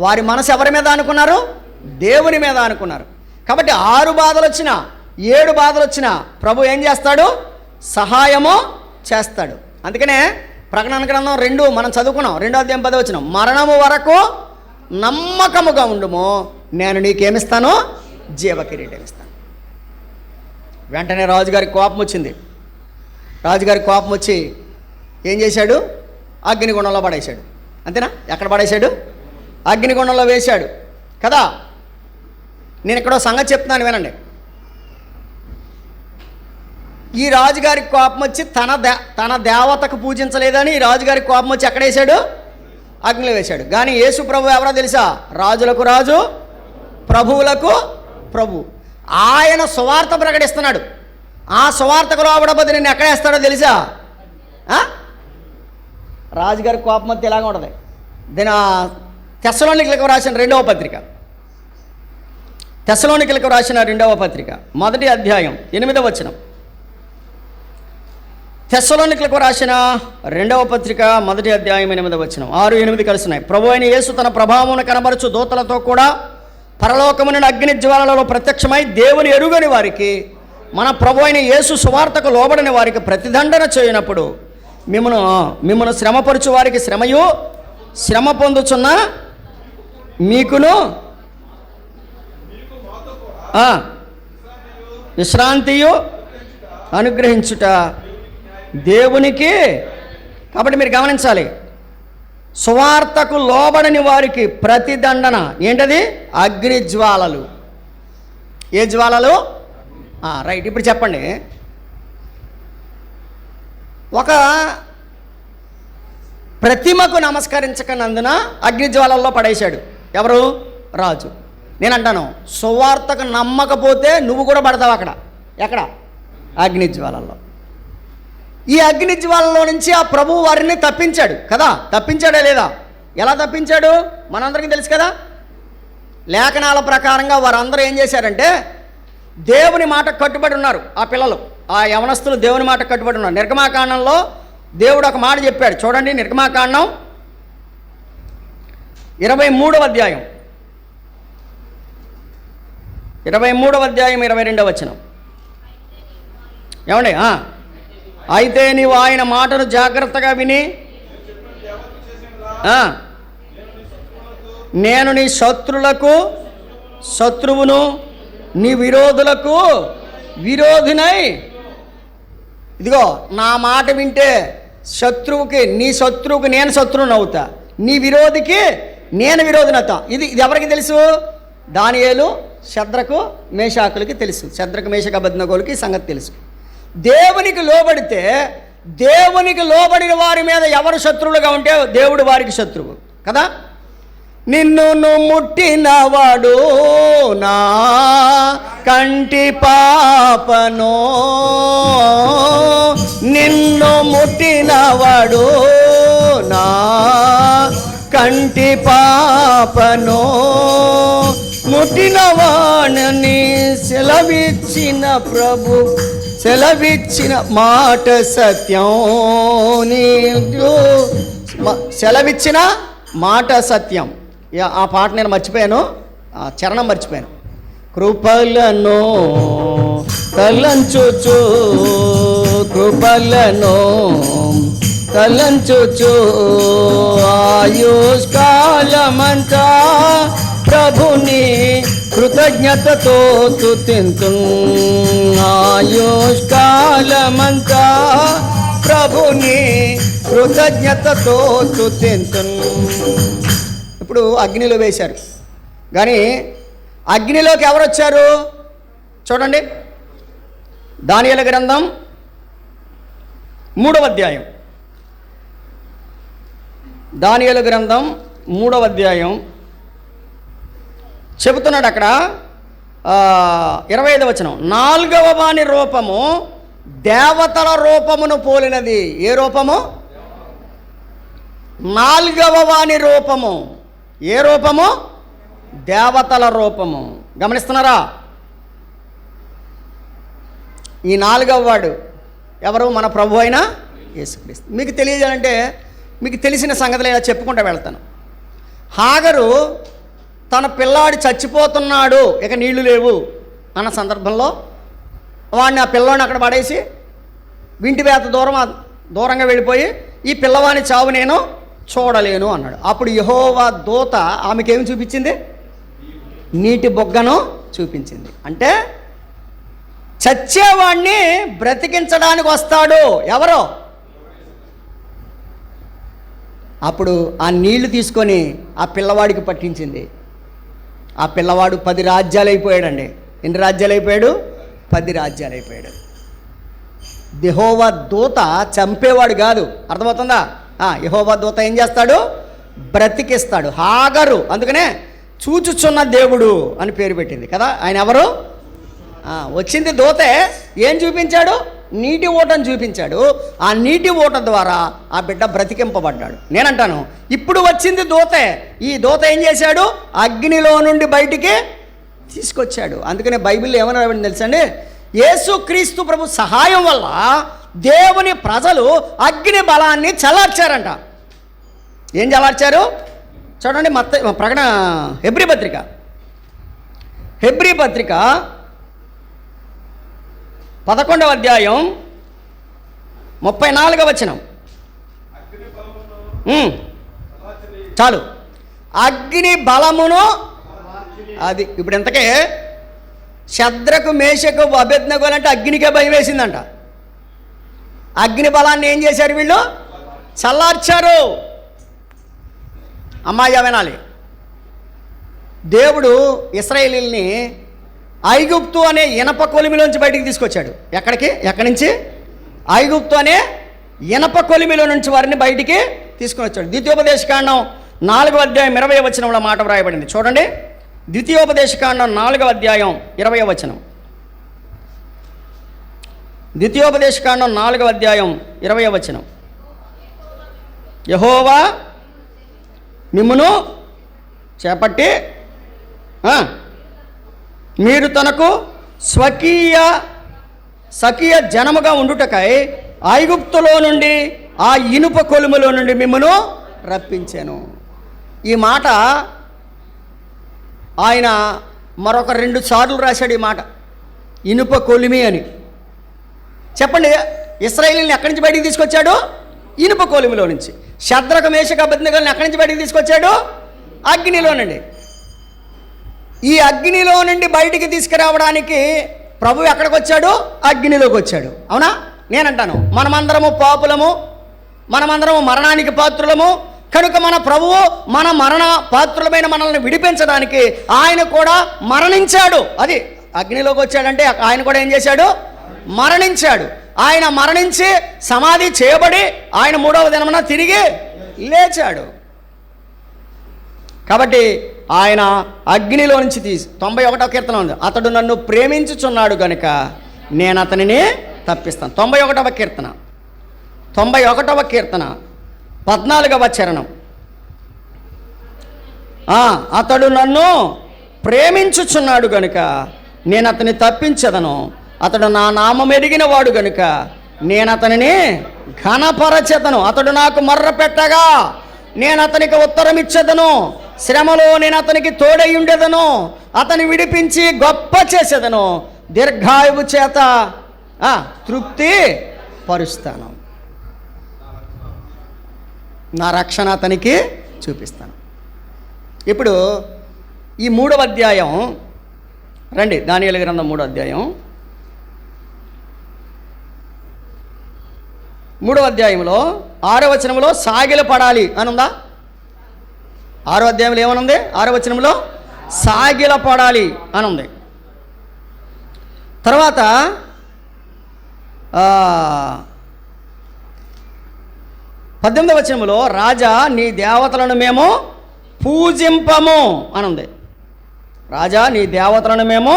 వారి మనసు ఎవరి మీద అనుకున్నారు? దేవుని మీద అనుకున్నారు. కాబట్టి 6 బాధలు వచ్చినా 7 బాధలు వచ్చినా ప్రభు ఏం చేస్తాడు? సహాయము చేస్తాడు. అందుకనే ప్రకటన గ్రంథం 2 మనం చదువుకున్నాం, 2వ అధ్యాయం 10వ వచనం, మరణము వరకు నమ్మకముగా ఉండుము, నేను నీకేమిస్తాను? జీవకిరీటం ఇస్తాను. వెంటనే రాజుగారికి కోపం వచ్చింది. రాజుగారికి కోపం వచ్చి ఏం చేశాడు? అగ్నిగుండంలో పడేశాడు. అంతేనా? ఎక్కడ పడేశాడు? అగ్నిగుండంలో వేశాడు కదా. నేను ఇక్కడ సంగతి చెప్తున్నాను, వినండి. ఈ రాజుగారికి కోపం వచ్చి తన దేవతకు పూజించలేదని ఈ రాజుగారికి కోపం వచ్చి ఎక్కడ వేశాడు? అగ్నిలో వేశాడు. కానీ యేసు ప్రభు ఎవరో తెలుసా? రాజులకు రాజు, ప్రభువులకు ప్రభు. ఆయన సువార్త ప్రకటిస్తున్నాడు. ఆ సువార్తకు లోబడబోతే నేను ఎక్కడ వేస్తాడో తెలుసా? రాజుగారికి కోపం వచ్చి ఇలాగ ఉంటుంది. తెస్సలోనికీయులకు రాసిన 2వ పత్రిక, తెస్సలోనికీయులకు రాసిన 2వ పత్రిక 1వ అధ్యాయం 8వ వచనం. తెస్సలోనికీయులకు రాసిన 2వ పత్రిక 1వ అధ్యాయం 8వ వచనం. 6, 8 కలిసినాయి. ప్రభు అయిన యేసు తన ప్రభావమును కనబరచు దూతలతో కూడా పరలోకము నుండి అగ్ని జ్వాలలలో ప్రత్యక్షమై దేవుని ఎరుగని వారికి, మన ప్రభు అయిన యేసు సువార్తకు లోబడని వారికి ప్రతిదండన చేయనప్పుడు మిమ్మను శ్రమపరచు వారికి శ్రమయు, శ్రమ పొందుచున్న మీకును విశ్రాంతియు అనుగ్రహించుట దేవునికి. కాబట్టి మీరు గమనించాలి, సువార్తకు లోబడని వారికి ప్రతిదండన ఏంటది? అగ్ని జ్వాలలు. ఏ జ్వాలలు? రైట్. ఇప్పుడు చెప్పండి, ఒక ప్రతిమకు నమస్కరించకనందున అగ్ని జ్వాలల్లో పడేశాడు. ఎవరు? రాజు. నేను అంటాను, సువార్తకు నమ్మకపోతే నువ్వు కూడా పడతావు అక్కడ. ఎక్కడ? అగ్ని జ్వాలల్లో. ఈ అగ్ని జ్వాలలో నుంచి ఆ ప్రభువు వారిని తప్పించాడు కదా. తప్పించాడా లేదా? ఎలా తప్పించాడు మనందరికీ తెలుసు కదా. లేఖనాల ప్రకారంగా వారందరూ ఏం చేశారంటే దేవుని మాట కట్టుబడి ఉన్నారు. ఆ పిల్లలు, ఆ యవనస్తులు దేవుని మాట కట్టుబడి ఉన్నారు. నిర్గమాకాండంలో దేవుడు ఒక మాట చెప్పాడు చూడండి. నిర్గమాకాండం 23వ అధ్యాయం 22వ వచనం. ఏమండి? అయితే నీవు ఆయన మాటను జాగ్రత్తగా విని నేను నీ శత్రులకు శత్రువును, నీ విరోధులకు విరోధినై. ఇదిగో నా మాట వింటే నీ శత్రువుకి నేను శత్రువుని అవుతా, నీ విరోధికి నేను విరోధిని అవుతా. ఇది ఎవరికి తెలుసు? దానియేలు, షద్రకు, మేషాకులకి తెలుసు. షద్రకు, మేషకు, అబేద్నెగోలకి సంగతి తెలుసు. దేవునికి లోబడితే, దేవునికి లోబడిన వారి మీద ఎవరు శత్రువులుగా ఉంటే దేవుడు వారికి శత్రువు కదా. నిన్ను ముట్టినవాడు నా కంటి పాపను, నిన్ను ముట్టినవాడు నా కంటి పాపను, ముట్టినవాణని సెలవిచ్చిన ప్రభు, సెలవిచ్చిన మాట సత్యం, సెలవిచ్చిన మాట సత్యం. ఆ పాట నేను మర్చిపోయాను, చరణం మర్చిపోయాను. కృపలను తలంచుచు, కృపలను తలంచుచు ఆయుష్కాలమంతా ప్రభుని కృతజ్ఞతతో స్తుతింతు, ఆయుష్కాలమంతా ప్రభుని కృతజ్ఞతతో స్తుతింతు. ఇప్పుడు అగ్నిలో వేశారు, కానీ అగ్నిలోకి ఎవరు వచ్చారు చూడండి. దానియేలు గ్రంథం 3వ అధ్యాయం, దానియేలు గ్రంథం 3వ అధ్యాయం చెబుతున్నాడు అక్కడ 25వ వచనం. 4వ వాని రూపము దేవతల రూపమును పోలినది. ఏ రూపము? నాలుగవ వాని రూపము. ఏ రూపము? దేవతల రూపము. గమనిస్తున్నారా? ఈ నాలుగవ వాడు ఎవరు? మన ప్రభు అయిన యేసుక్రీస్తు. మీకు తెలియజేయాలంటే మీకు తెలిసిన సంగతులు ఇలా చెప్పుకుంటూ వెళ్తాను. హాగరు తన పిల్లాడు చచ్చిపోతున్నాడు, ఇక నీళ్లు లేవు అన్న సందర్భంలో వాడిని, ఆ పిల్లవాడిని అక్కడ పడేసి వింటి వేత దూరంగా వెళ్ళిపోయి, ఈ పిల్లవాని చావు నేను చూడలేను అన్నాడు. అప్పుడు యెహోవా దూత ఆమెకేమి చూపించింది? నీటి బొగ్గను చూపించింది. అంటే చచ్చేవాడిని బ్రతికించడానికి వస్తాడు ఎవరో. అప్పుడు ఆ నీళ్లు తీసుకొని ఆ పిల్లవాడికి పట్టించింది. ఆ పిల్లవాడు 10 రాజ్యాలు అయిపోయాడండి. ఎన్ని రాజ్యాలు అయిపోయాడు? 10 రాజ్యాలు అయిపోయాడు. యెహోవా దూత చంపేవాడు కాదు, అర్థమవుతుందా? యెహోవా దూత ఏం చేస్తాడు? బ్రతికిస్తాడు. హాగరు అందుకనే చూచుచున్న దేవుడు అని పేరు పెట్టింది కదా. ఆయన ఎవరు? వచ్చింది దూతే. ఏం చూపించాడు? నీటి ఊటను చూపించాడు. ఆ నీటి ఊట ద్వారా ఆ బిడ్డ బ్రతికింపబడ్డాడు. నేనంటాను, ఇప్పుడు వచ్చింది దూతే. ఈ దూత ఏం చేశాడు? అగ్నిలో నుండి బయటికి తీసుకొచ్చాడు. అందుకనే బైబిల్లో ఏమని రాబడింది తెలుసండి? యేసుక్రీస్తు ప్రభు సహాయం వల్ల దేవుని ప్రజలు అగ్ని బలాన్ని చల్లార్చారంట. ఏం చల్లార్చారు? చూడండి, ప్రకటన హెబ్రీ పత్రిక 11వ అధ్యాయం 34వ వచనం. చాలు. అగ్ని బలమును, అది ఇప్పుడు ఎంతకే శద్రకు మేషకు అబేద్నెగోలు అంటే అగ్నికే భయం వేసిందంట. అగ్ని బలాన్ని ఏం చేశారు వీళ్ళు? చల్లార్చారు. అమ్మాయి వినాలి. దేవుడు ఇశ్రాయేలీయుల్ని ఐగుప్తు అనే ఇనప కొలిమిలోంచి బయటికి తీసుకొచ్చాడు. ఎక్కడి నుంచి? ఐగుప్తు అనే ఇనప కొలిమిలో నుంచి వారిని బయటికి తీసుకొని వచ్చాడు. ద్వితీయోపదేశకాండం 4వ అధ్యాయం 20వ వచనంలో మాట వ్రాయబడింది. చూడండి, ద్వితీయోపదేశకాండం 4వ అధ్యాయం 20వ వచనం. ద్వితీయోపదేశకాండం 4వ అధ్యాయం 20వ వచనం. యెహోవా మిమ్మును చేపట్టి మీరు తనకు స్వకీయ జనముగా ఉండుటకై ఐగుప్తులో నుండి ఆ ఇనుప కొలుములో నుండి మిమ్మును రప్పించాను. ఈ మాట ఆయన మరొక 2 సార్లు రాశాడు. ఈ మాట ఇనుప కొలిమి అని. చెప్పండి, ఇశ్రాయేలీయుల్ని ఎక్కడి నుంచి బయటికి తీసుకొచ్చాడు? ఇనుప కొలిమిలో నుంచి. శద్రకు మేషకు అబేద్నెగోలను ఎక్కడి నుంచి బయటికి తీసుకొచ్చాడు? అగ్నిలో నుండి. ఈ అగ్నిలో నుండి బయటికి తీసుకురావడానికి ప్రభు ఎక్కడికి వచ్చాడు? అగ్నిలోకి వచ్చాడు. అవునా? నేనంటాను, మనమందరము పాపులము, మనమందరము మరణానికి పాత్రులము. కనుక మన ప్రభువు మన మరణ పాత్రులమైన మనల్ని విడిపించడానికి ఆయన కూడా మరణించాడు. అది అగ్నిలోకి వచ్చాడంటే ఆయన కూడా ఏం చేశాడు? మరణించాడు. ఆయన మరణించి సమాధి చేయబడి ఆయన 3వ దినమున తిరిగి లేచాడు. కాబట్టి ఆయన అగ్నిలో నుంచి 91వ కీర్తన ఉంది. అతడు నన్ను ప్రేమించుచున్నాడు గనుక నేను అతనిని తప్పిస్తాను. 91వ కీర్తన 14వ చరణం. అతడు నన్ను ప్రేమించుచున్నాడు గనుక నేను అతని తప్పించదను. అతడు నా నామం ఎరిగిన వాడు గనుక నేను అతనిని ఘనపరచెదను. అతడు నాకు మొర్ర పెట్టగా నేను అతనికి ఉత్తరం ఇచ్చేదను. శ్రమలో నేను అతనికి తోడై ఉండేదను. అతని విడిపించి గొప్ప చేసేదను. దీర్ఘాయువు చేత తృప్తి పరుస్తాను. నా రక్షణ అతనికి చూపిస్తాను. ఇప్పుడు ఈ 3వ అధ్యాయం రండి. దానియేలు గ్రంథం 3వ అధ్యాయం 3వ అధ్యాయంలో 6వ వచనంలో సాగిలపడాలి అని ఉందా? 6వ అధ్యాయంలో ఏమనుంది? 6వ వచనంలో సాగిలపడాలి అని ఉంది. తర్వాత 18వ వచనంలో రాజా నీ దేవతలను మేము పూజింపము అని ఉంది. రాజా నీ దేవతలను మేము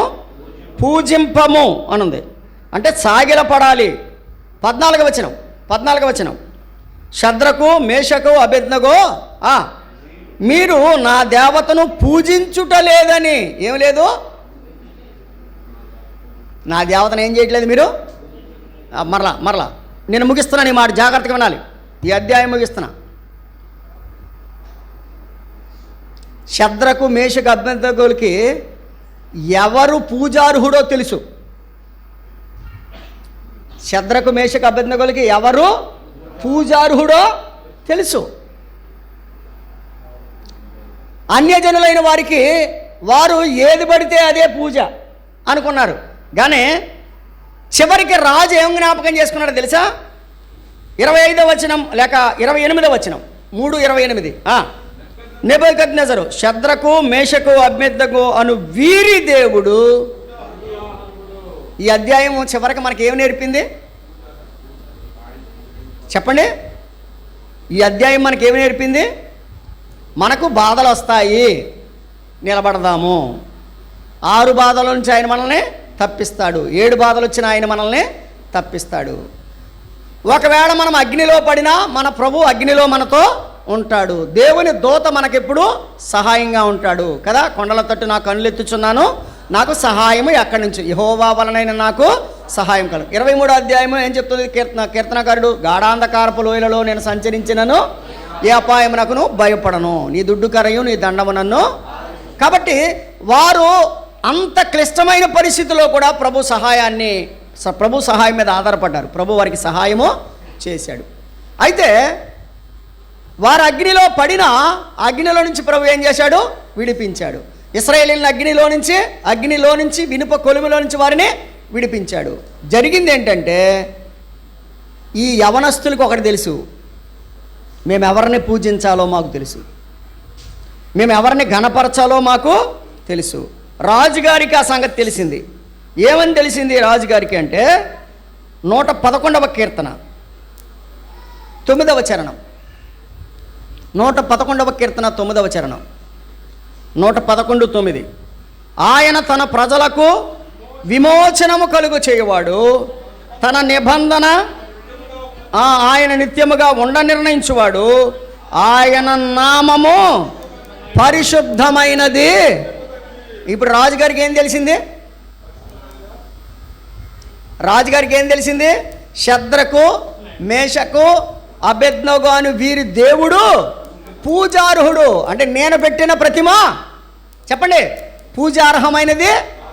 పూజింపము అని ఉంది. అంటే సాగిలపడాలి. 14వ వచనం శద్రకు మేషకు అబేద్నగో మీరు నా దేవతను పూజించుట లేదని. ఏం లేదు? నా దేవతను ఏం చేయట్లేదు మీరు? మరలా నేను ముగిస్తున్నాను. ఈ మాట జాగ్రత్తగా వినాలి. ఈ అధ్యాయం ముగిస్తున్నా. శద్రకు మేషకు అబేద్నగోలకి ఎవరు పూజార్హుడో తెలుసు. శద్రకు మేషకు అబేద్నగోలకి ఎవరు పూజార్హుడో తెలుసు. అన్యజనులైన వారికి వారు ఏది పడితే అదే పూజ అనుకున్నారు. కానీ చివరికి రాజు ఏం జ్ఞాపకం చేసుకున్నాడో తెలుసా? 25వ వచనం లేక 28వ వచనం 3:28 నెబుకద్నెజరు శద్రకు మేషకు అబేద్నగో అను వీరి దేవుడు. ఈ అధ్యాయం చివరికి మనకి ఏం నేర్పింది చెప్పండి? ఈ అధ్యాయం మనకి ఏమి నేర్పింది? మనకు బాధలు వస్తాయి, నిలబడదాము. 6 బాధల నుంచి ఆయన మనల్ని తప్పిస్తాడు. 7 బాధలు వచ్చిన ఆయన మనల్ని తప్పిస్తాడు. ఒకవేళ మనం అగ్నిలో పడినా మన ప్రభు అగ్నిలో మనతో ఉంటాడు. దేవుని దూత మనకెప్పుడు సహాయంగా ఉంటాడు కదా. కొండల తట్టు నా కన్నులెత్తుచున్నాను, నాకు సహాయము ఎక్కడి నుంచి? యెహోవా వలనైన నాకు సహాయం కలుగు. 23వ అధ్యాయము ఏం చెప్తుంది? కీర్తనకారుడు గాఢాంధకారపు లోయలలో నేను సంచరించినను ఏ అపాయమునకును భయపడను, నీ దుడ్డు కరయు నీ దండము నన్ను. కాబట్టి వారు అంత క్లిష్టమైన పరిస్థితుల్లో కూడా ప్రభు సహాయం మీద ఆధారపడ్డారు. ప్రభు వారికి సహాయము చేశాడు. అయితే వారు అగ్నిలో పడినా అగ్నిలో నుంచి ప్రభు ఏం చేశాడు? విడిపించాడు. ఇశ్రాయేలీయులను అగ్నిలో నుంచి వినుప కొలుములో నుంచి వారిని విడిపించాడు. జరిగింది ఏంటంటే, ఈ యవనస్తులకు ఒకటి తెలుసు, మేము ఎవరిని పూజించాలో మాకు తెలుసు, మేము ఎవరిని ఘనపరచాలో మాకు తెలుసు. రాజుగారికి ఆ సంగతి తెలిసింది. ఏమని తెలిసింది రాజుగారికి అంటే 111వ కీర్తన 9వ చరణం. 111వ కీర్తన 9వ చరణం 111:9 ఆయన తన ప్రజలకు విమోచనము కలుగు చేయువాడు, తన నిబంధన ఆయన నిత్యముగా ఉండ నిర్ణయించువాడు, ఆయన నామము పరిశుద్ధమైనది. ఇప్పుడు రాజుగారికి ఏం తెలిసింది? శద్రకు మేషకు అబేద్నగో అను వీరి దేవుడు పూజార్హుడు. అంటే నేను పెట్టిన ప్రతిమ చెప్పండి పూజార్హమైనది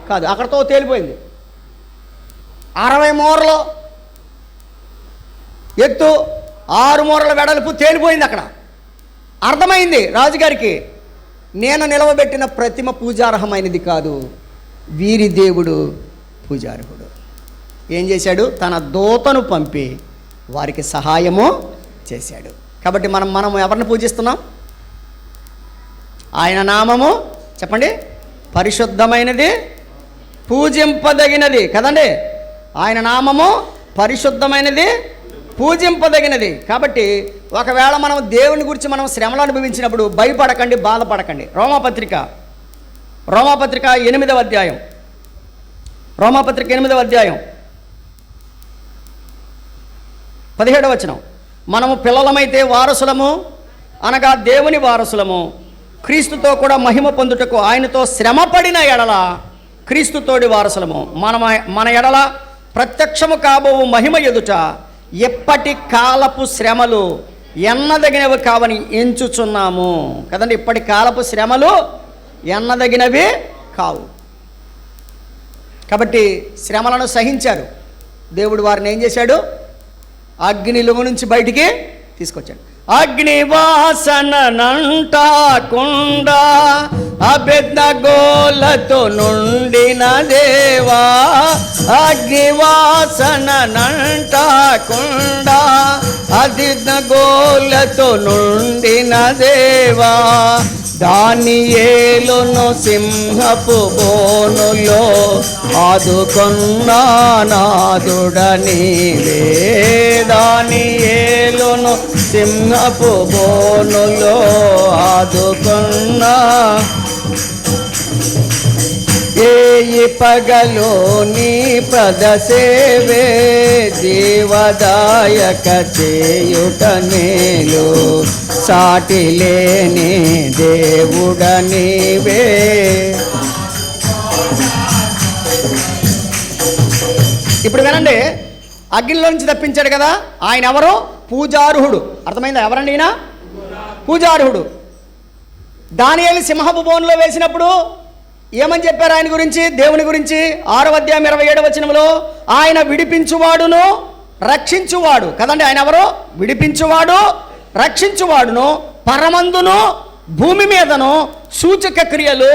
కాదు. అక్కడతో తేలిపోయింది. 60 మూరలు ఎత్తు, 6 మూరల వెడల్పు తేలిపోయింది. అక్కడ అర్థమైంది రాజుగారికి, నేను నిలవబెట్టిన ప్రతిమ పూజార్హమైనది కాదు, వీరి దేవుడు పూజార్హుడు. ఏం చేశాడు? తన దూతను పంపి వారికి సహాయము చేశాడు. కాబట్టి మనం ఎవరిని పూజిస్తున్నాం? ఆయన నామము చెప్పండి పరిశుద్ధమైనది, పూజింపదగినది కదండి. ఆయన నామము పరిశుద్ధమైనది, పూజింపదగినది. కాబట్టి ఒకవేళ మనం దేవుని గురించి మనం శ్రమలు అనుభవించినప్పుడు భయపడకండి, బాధపడకండి. రోమాపత్రిక 8వ అధ్యాయం 17వ వచనం మనము పిల్లలమైతే వారసులము అనగా దేవుని వారసులము, క్రీస్తుతో కూడా మహిమ పొందుటకు ఆయనతో శ్రమపడిన ఎడల క్రీస్తుతోడి వారసులము. మన ఎడల ప్రత్యక్షము కాబోవు మహిమ ఎదుట ఎప్పటి కాలపు శ్రమలు ఎన్నదగినవి కావని ఎంచుచున్నాము కదండి. ఇప్పటి కాలపు శ్రమలు ఎన్నదగినవి కావు. కాబట్టి శ్రమలను సహించారు. దేవుడు వారిని ఏం చేశాడు? అగ్నిలో నుంచి బయటికి తీసుకొచ్చాడు. అగ్నివాసనంటాకుండా అబేద్నగోలతో నుండిన దేవా, అగ్నివాసనంటాకుండా అబేద్నగోలతో నుండిన దేవా, దానియేలును సింహపు బోనులో ఆదుకొన్న నాదుడ నీవే, దానియేలును సింహపు బోనులో ఆదుకొన్న ఏయి పగలు నీ పద సేవే జీవదాయక చేయుట మేలు సాటి లేని దేవుడ నీవే. ఇప్పుడు వినండి, అగ్నిలో నుంచి తప్పించాడు కదా, ఆయన ఎవరు? పూజార్హుడు. అర్థమైందా? ఎవరండి ఈయన? పూజార్హుడు. దానియేలు సింహపు బోనులో వేసినప్పుడు ఏమని చెప్పారు ఆయన గురించి, దేవుని గురించి? 6వ అధ్యాయం 27వ వచనంలో ఆయన విడిపించువాడును రక్షించువాడు కదండి. ఆయన ఎవరు? విడిపించువాడు రక్షించువాడును, పరమందును భూమి మీదను సూచక క్రియలు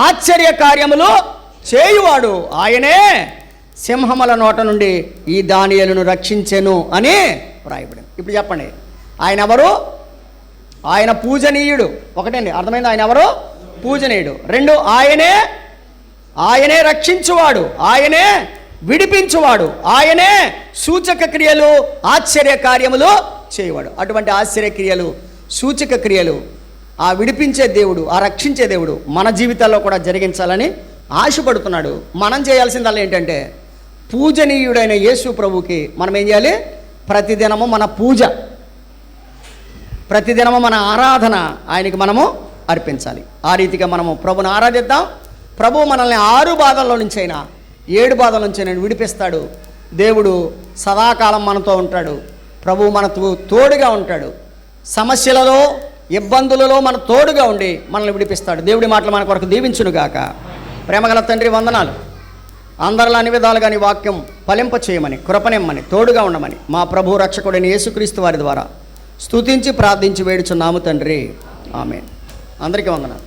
ఆశ్చర్య కార్యములు చేయువాడు. ఆయనే సింహముల నోట నుండి ఈ దానియేలును రక్షించెను అని వ్రాయబడింది. ఇప్పుడు చెప్పండి, ఆయన ఎవరు? ఆయన పూజనీయుడు. ఒకటండి, అర్థమైంది? ఆయన ఎవరు? పూజనీయుడు. 2, ఆయనే రక్షించువాడు, ఆయనే విడిపించువాడు, ఆయనే సూచక క్రియలు ఆశ్చర్య కార్యములు చేయవాడు. అటువంటి ఆశ్చర్య క్రియలు సూచక క్రియలు ఆ విడిపించే దేవుడు, ఆ రక్షించే దేవుడు మన జీవితాల్లో కూడా జరిగించాలని ఆశపడుతున్నాడు. మనం చేయాల్సిందల్లా ఏంటంటే, పూజనీయుడైన యేసు ప్రభువుకి మనం ఏం చేయాలి? ప్రతిదినము మన పూజ, ప్రతిదినము మన ఆరాధన ఆయనకి మనము అర్పించాలి. ఆ రీతిగా మనము ప్రభుని ఆరాధిద్దాం. ప్రభువు మనల్ని 6 బాధల్లో నుంచైనా 7 బాధల నుంచైనా విడిపిస్తాడు. దేవుడు సదాకాలం మనతో ఉంటాడు. ప్రభువు మనకు తోడుగా ఉంటాడు. సమస్యలలో ఇబ్బందులలో మన తోడుగా ఉండి మనల్ని విడిపిస్తాడు. దేవుడి మాటలు మన కొరకు దీవించునుగాక. ప్రేమగల తండ్రి, వందనాలు. అందరిలో అన్ని విధాలుగా నీ వాక్యం ఫలింప చేయమని, కృపనిమ్మని, తోడుగా ఉండమని మా ప్రభు రక్షకుడైన యేసుక్రీస్తు వారి ద్వారా స్తుతించి ప్రార్థించి వేడుచున్నాము తండ్రి. ఆమేన్. అందరికీ వందనాలు.